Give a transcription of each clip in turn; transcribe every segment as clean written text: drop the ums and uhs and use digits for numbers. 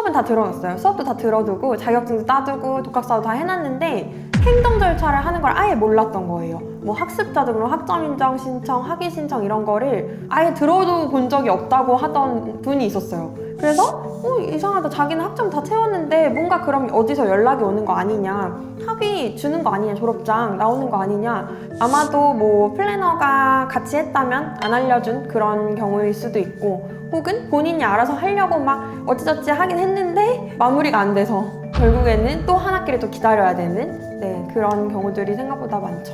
수업은 다 들어놨어요. 수업도 다 들어두고 자격증도 따두고 독학사도 다 해놨는데 행정 절차를 하는 걸 아예 몰랐던 거예요. 뭐 학습자 등록, 학점인정 신청, 학위 신청 이런 거를 아예 들어도 본 적이 없다고 하던 분이 있었어요. 그래서 이상하다. 자기는 학점 다 채웠는데 뭔가 그럼 어디서 연락이 오는 거 아니냐, 학위 주는 거 아니냐, 졸업장 나오는 거 아니냐. 아마도 뭐 플래너가 같이 했다면 안 알려준 그런 경우일 수도 있고, 혹은 본인이 알아서 하려고 막 어찌저찌 하긴 했는데 마무리가 안 돼서 결국에는 또 한 학기를 또 기다려야 되는 그런 경우들이 생각보다 많죠.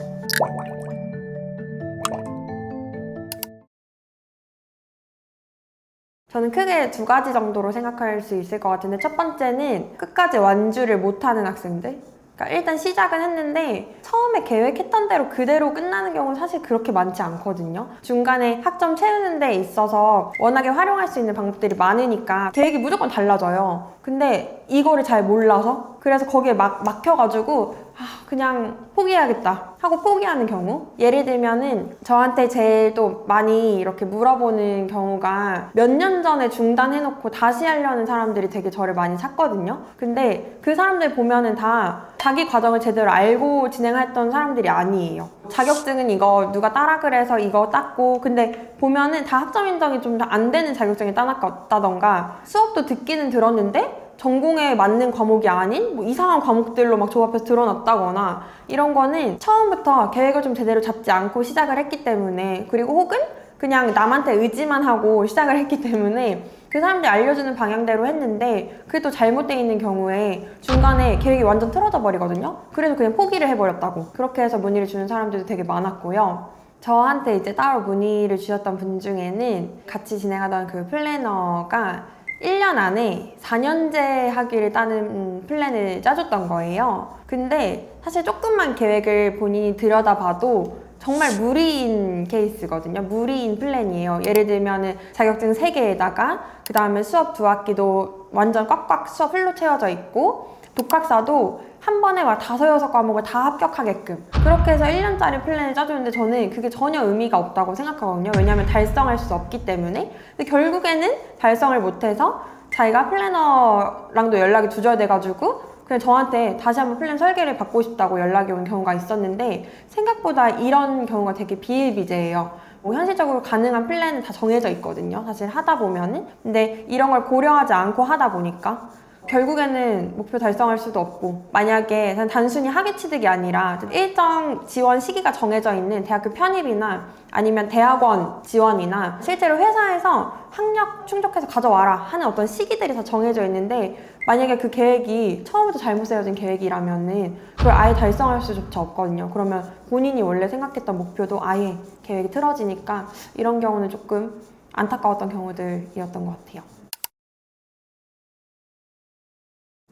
저는 크게 두 가지 정도로 생각할 수 있을 것 같은데, 첫 번째는 끝까지 완주를 못하는 학생들. 그러니까 일단 시작은 했는데 처음에 계획했던 대로 그대로 끝나는 경우는 사실 그렇게 많지 않거든요. 중간에 학점 채우는 데 있어서 워낙에 활용할 수 있는 방법들이 많으니까 계획이 무조건 달라져요. 근데 이거를 잘 몰라서, 그래서 거기에 막혀가지고 그냥 포기해야겠다 하고 포기하는 경우. 예를 들면은 저한테 제일 또 많이 이렇게 물어보는 경우가 몇 년 전에 중단해놓고 다시 하려는 사람들이 되게 저를 많이 찾거든요. 근데 그 사람들 보면은 다 자기 과정을 제대로 알고 진행했던 사람들이 아니에요. 자격증은 이거 누가 따라 그래서 이거 땄고, 근데 보면은 다 학점 인정이 좀 안 되는 자격증이 따놨다던가, 수업도 듣기는 들었는데 전공에 맞는 과목이 아닌 뭐 이상한 과목들로 막 조합해서 드러났다거나, 이런 거는 처음부터 계획을 좀 제대로 잡지 않고 시작을 했기 때문에, 그리고 혹은 그냥 남한테 의지만 하고 시작을 했기 때문에 그 사람들이 알려주는 방향대로 했는데 그게 또 잘못되어 있는 경우에 중간에 계획이 완전 틀어져 버리거든요. 그래서 그냥 포기를 해버렸다고, 그렇게 해서 문의를 주는 사람들도 되게 많았고요. 저한테 이제 따로 문의를 주셨던 분 중에는 같이 진행하던 그 플래너가 1년 안에 4년제 학위를 따는 플랜을 짜줬던 거예요. 근데 사실 조금만 계획을 본인이 들여다봐도 정말 무리인 케이스거든요. 무리인 플랜이에요. 예를 들면은 자격증 3개에다가 그 다음에 수업 2학기도 완전 꽉꽉 수업 풀로 채워져 있고, 독학사도 한 번에 막 5, 6과목을 다 합격하게끔 그렇게 해서 1년짜리 플랜을 짜주는데 저는 그게 전혀 의미가 없다고 생각하거든요. 왜냐하면 달성할 수 없기 때문에. 근데 결국에는 달성을 못해서 자기가 플래너랑도 연락이 두절돼가지고 그냥 저한테 다시 한번 플랜 설계를 받고 싶다고 연락이 온 경우가 있었는데, 생각보다 이런 경우가 되게 비일비재해요. 뭐 현실적으로 가능한 플랜은 다 정해져 있거든요, 사실 하다 보면은. 근데 이런 걸 고려하지 않고 하다 보니까 결국에는 목표 달성할 수도 없고, 만약에 단순히 학위 취득이 아니라 일정 지원 시기가 정해져 있는 대학교 편입이나 아니면 대학원 지원이나 실제로 회사에서 학력 충족해서 가져와라 하는 어떤 시기들이 다 정해져 있는데, 만약에 그 계획이 처음부터 잘못 세워진 계획이라면은 그걸 아예 달성할 수조차 없거든요. 그러면 본인이 원래 생각했던 목표도 아예 계획이 틀어지니까 이런 경우는 조금 안타까웠던 경우들이었던 것 같아요.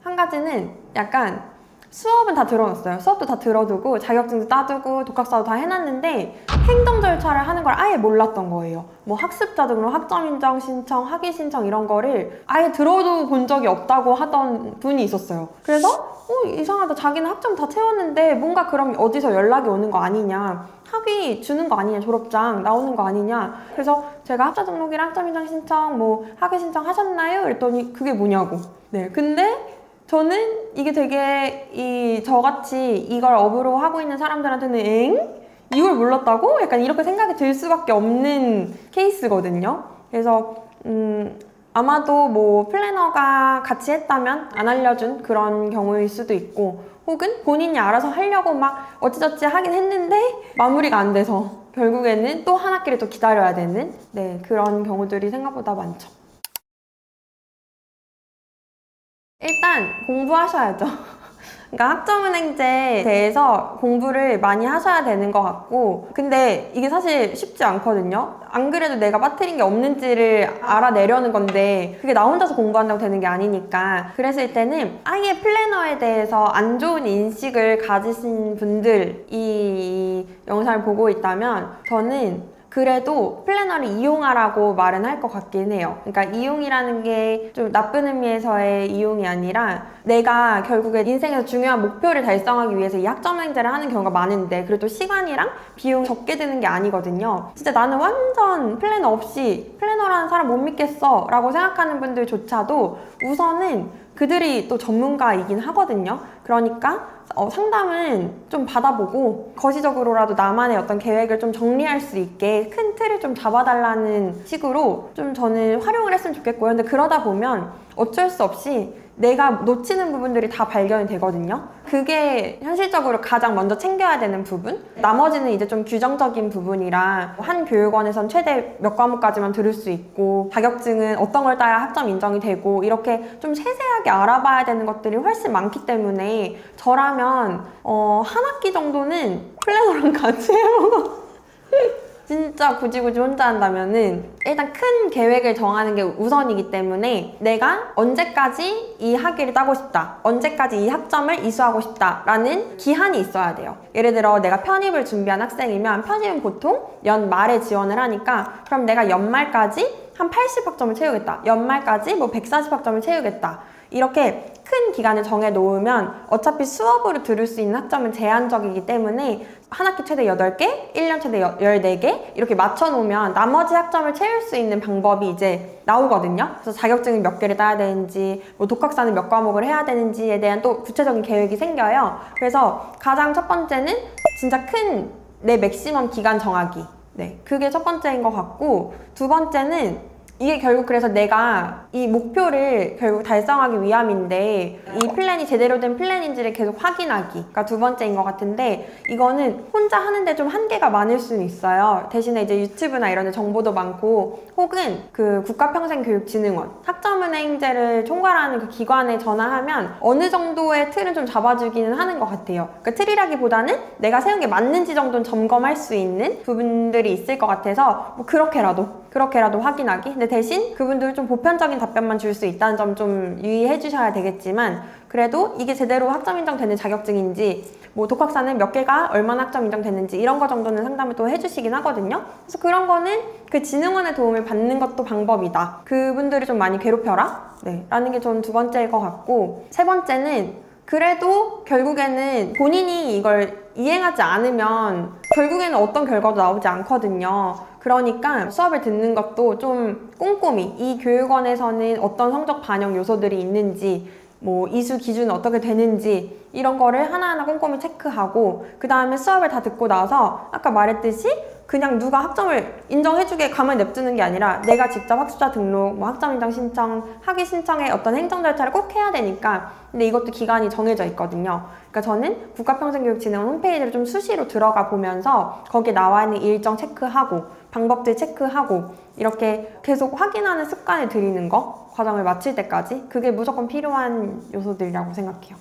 한 가지는 약간 수업은 다 들어놨어요. 수업도 다 들어두고 자격증도 따두고 독학사도 다 해놨는데 행정 절차를 하는 걸 아예 몰랐던 거예요. 뭐 학습자 등록, 학점인정 신청, 학위 신청 이런 거를 아예 들어도 본 적이 없다고 하던 분이 있었어요. 그래서 이상하다. 자기는 학점 다 채웠는데 뭔가 그럼 어디서 연락이 오는 거 아니냐, 학위 주는 거 아니냐, 졸업장 나오는 거 아니냐. 그래서 제가 학자 등록이랑 학점인정 신청, 뭐 학위 신청 하셨나요? 그랬더니 그게 뭐냐고. 네, 근데 저는 이게 되게 저같이 이걸 업으로 하고 있는 사람들한테는 이걸 몰랐다고? 약간 이렇게 생각이 들 수밖에 없는 케이스거든요. 그래서 아마도 뭐 플래너가 같이 했다면 안 알려준 그런 경우일 수도 있고, 혹은 본인이 알아서 하려고 막 어찌저찌 하긴 했는데 마무리가 안 돼서 결국에는 또 한 학기를 또 기다려야 되는 그런 경우들이 생각보다 많죠. 일단 공부하셔야죠. 그러니까 학점은행제에 대해서 공부를 많이 하셔야 되는 것 같고, 근데 이게 사실 쉽지 않거든요. 안 그래도 내가 빠뜨린 게 없는지를 알아내려는 건데 그게 나 혼자서 공부한다고 되는 게 아니니까. 그랬을 때는 아예 플래너에 대해서 안 좋은 인식을 가지신 분들이 이 영상을 보고 있다면 저는 그래도 플래너를 이용하라고 말은 할 것 같긴 해요. 그러니까 이용이라는 게 좀 나쁜 의미에서의 이용이 아니라 내가 결국에 인생에서 중요한 목표를 달성하기 위해서 이 학점행제를 하는 경우가 많은데 그래도 시간이랑 비용 적게 드는 게 아니거든요. 진짜 나는 완전 플래너 없이 플래너라는 사람 못 믿겠어 라고 생각하는 분들조차도 우선은 그들이 또 전문가이긴 하거든요. 그러니까 상담은 좀 받아보고 거시적으로라도 나만의 어떤 계획을 좀 정리할 수 있게 큰 틀을 좀 잡아달라는 식으로 좀 저는 활용을 했으면 좋겠고요. 근데 그러다 보면 어쩔 수 없이 내가 놓치는 부분들이 다 발견이 되거든요. 그게 현실적으로 가장 먼저 챙겨야 되는 부분? 나머지는 이제 좀 규정적인 부분이라 한 교육원에선 최대 몇 과목까지만 들을 수 있고 자격증은 어떤 걸 따야 학점 인정이 되고 이렇게 좀 세세하게 알아봐야 되는 것들이 훨씬 많기 때문에 저라면 한 학기 정도는 플래너랑 같이 해보고 진짜 굳이 혼자 한다면은 일단 큰 계획을 정하는 게 우선이기 때문에 내가 언제까지 이 학위를 따고 싶다, 언제까지 이 학점을 이수하고 싶다 라는 기한이 있어야 돼요. 예를 들어 내가 편입을 준비한 학생이면 편입은 보통 연말에 지원을 하니까 그럼 내가 연말까지 한 80학점을 채우겠다, 연말까지 뭐 140학점을 채우겠다, 이렇게 큰 기간을 정해 놓으면 어차피 수업으로 들을 수 있는 학점은 제한적이기 때문에 한 학기 최대 8개, 1년 최대 14개 이렇게 맞춰 놓으면 나머지 학점을 채울 수 있는 방법이 이제 나오거든요. 그래서 자격증은 몇 개를 따야 되는지, 뭐 독학사는 몇 과목을 해야 되는지에 대한 또 구체적인 계획이 생겨요. 그래서 가장 첫 번째는 진짜 큰 내 맥시멈 기간 정하기. 네, 그게 첫 번째인 것 같고, 두 번째는 이게 결국 그래서 내가 이 목표를 결국 달성하기 위함인데 이 플랜이 제대로 된 플랜인지를 계속 확인하기가 두 번째인 것 같은데 이거는 혼자 하는데 좀 한계가 많을 수는 있어요. 대신에 이제 유튜브나 이런 데 정보도 많고 혹은 그 국가평생교육진흥원 학점은행제를 총괄하는 그 기관에 전화하면 어느 정도의 틀은 좀 잡아주기는 하는 것 같아요. 그러니까 틀이라기보다는 내가 세운 게 맞는지 정도는 점검할 수 있는 부분들이 있을 것 같아서 뭐 그렇게라도 확인하기. 근데 대신 그분들은 좀 보편적인 답변만 줄 수 있다는 점 좀 유의해 주셔야 되겠지만 그래도 이게 제대로 학점 인정되는 자격증인지 뭐 독학사는 몇 개가 얼마나 학점 인정되는지 이런 거 정도는 상담을 또 해주시긴 하거든요. 그래서 그런 거는 그 진흥원의 도움을 받는 것도 방법이다. 그분들을 좀 많이 괴롭혀라. 네, 라는 게 저는 두 번째일 것 같고 세 번째는 그래도 결국에는 본인이 이걸 이행하지 않으면 결국에는 어떤 결과도 나오지 않거든요. 그러니까 수업을 듣는 것도 좀 꼼꼼히 이 교육원에서는 어떤 성적 반영 요소들이 있는지 뭐 이수 기준은 어떻게 되는지 이런 거를 하나하나 꼼꼼히 체크하고 그 다음에 수업을 다 듣고 나서 아까 말했듯이 그냥 누가 학점을 인정해주게 가만히 냅두는 게 아니라 내가 직접 학습자 등록, 뭐 학점 인정 신청, 학위 신청의 어떤 행정 절차를 꼭 해야 되니까 근데 이것도 기간이 정해져 있거든요. 그러니까 저는 국가평생교육진흥원 홈페이지를 좀 수시로 들어가 보면서 거기에 나와 있는 일정 체크하고 방법들 체크하고 이렇게 계속 확인하는 습관을 들이는 거 과정을 마칠 때까지 그게 무조건 필요한 요소들이라고 생각해요.